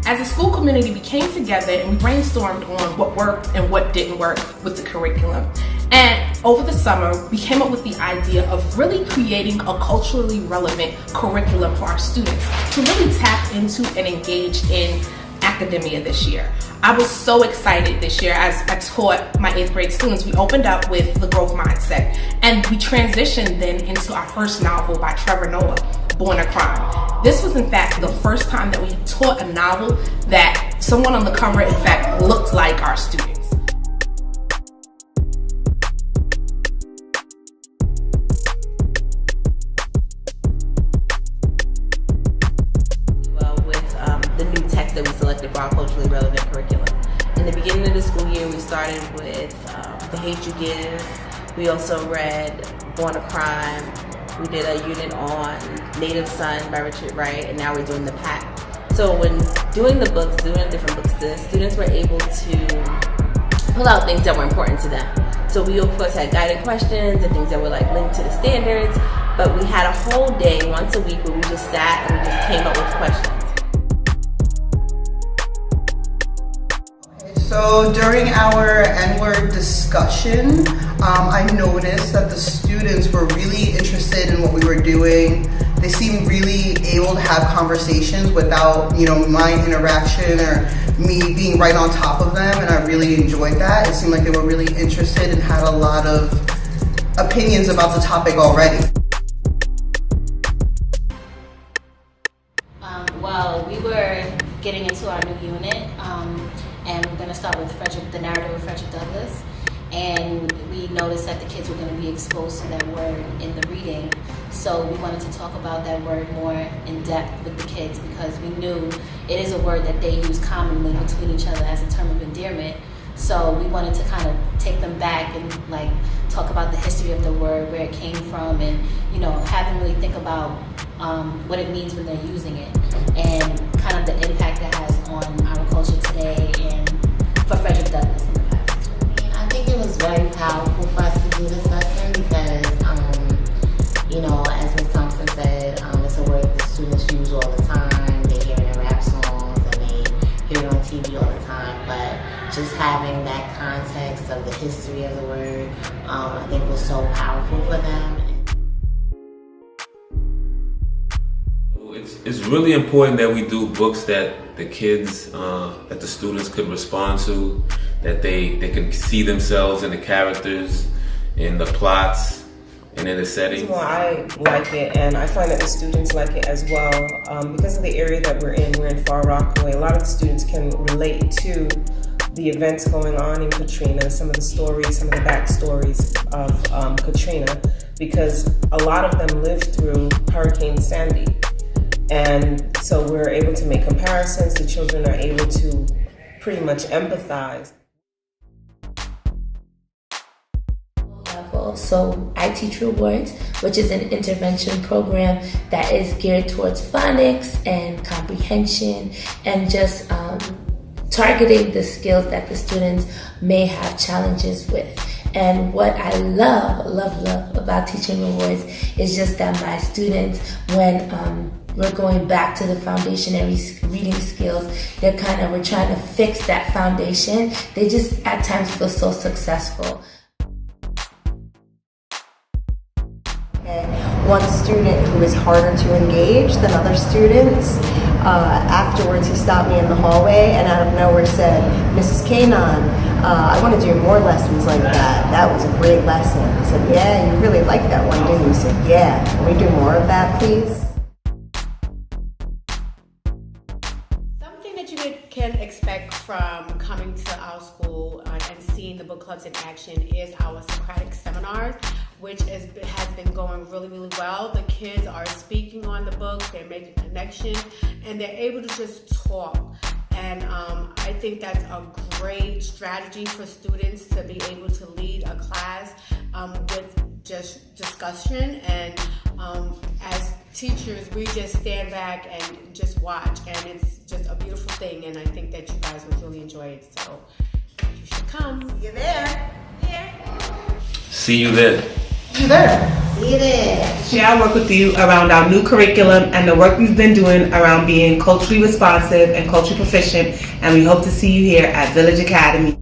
As a school community, we came together and we brainstormed on what worked and what didn't work with the curriculum. And over the summer, we came up with the idea of really creating a culturally relevant curriculum for our students to really tap into and engage in academia this year. I was so excited this year as I taught my 8th grade students. We opened up with the growth mindset, and we transitioned then into our first novel by Trevor Noah, Born a Crime. This was in fact the first time that we taught a novel that someone on the cover in fact looked like our students. Well, with the new text that we selected for our culturally relevant curriculum. In the beginning of the school year, we started with The Hate You Give. We also read Born a Crime. We did a unit on Native Son by Richard Wright, and now we're doing The Pact. So when doing the books, doing the different books, the students were able to pull out things that were important to them. So we of course had guided questions and things that were like linked to the standards, but we had a whole day, once a week, where we just sat and we just came up with questions. So during our N-word discussion, I noticed that the students were really interested in what we were doing. They seemed really able to have conversations without, my interaction or me being right on top of them, and I really enjoyed that. It seemed like they were really interested and had a lot of opinions about the topic already. Well, we were getting into our new unit, and we're going to start with the narrative of Frederick Douglass. And we noticed that the kids were going to be exposed to that word in the reading. So we wanted to talk about that word more in depth with the kids because we knew it is a word that they use commonly between each other as a term of endearment. So we wanted to kind of take them back and talk about the history of the word, where it came from, and have them really think about what it means when they're using it and kind of the impact it has on our culture today and for Frederick Douglass. I think it was very powerful for us to do this lesson because, as Ms. Thompson said, it's a word that students use all the time. They hear it in rap songs and they hear it on TV all the time. But just having that context of the history of the word, I think was so powerful for them. It's really important that we do books that the kids, that the students could respond to, that they can see themselves in the characters, in the plots, and in the settings. Well, I like it, and I find that the students like it as well. Because of the area that we're in Far Rockaway, a lot of the students can relate to the events going on in Katrina, some of the stories, some of the backstories of Katrina, because a lot of them lived through Hurricane Sandy. And so we're able to make comparisons. The children are able to pretty much empathize. So I teach Rewards, which is an intervention program that is geared towards phonics and comprehension and just targeting the skills that the students may have challenges with. And what I love about teaching Rewards is just that my students, when we're going back to the foundationary reading skills. We're trying to fix that foundation. They just at times feel so successful. One student who is harder to engage than other students, afterwards he stopped me in the hallway and out of nowhere said, "Mrs. Kanon, I want to do more lessons like that. That was a great lesson." I said, "Yeah, you really liked that one, didn't you?" He said, "Yeah, can we do more of that, please?" Something that you can expect from coming to our school and seeing the book clubs in action is our Socratic seminars, which has been going really, really well. The kids are speaking on the books, they're making connections, and they're able to just talk. And I think that's a great strategy for students to be able to lead a class with just discussion. And as teachers, we just stand back and just watch, and it's just a beautiful thing. And I think that you guys would really enjoy it, so you should come. See you there. See you there. See you there. See you there. Share our work with you around our new curriculum and the work we've been doing around being culturally responsive and culturally proficient, and we hope to see you here at Village Academy.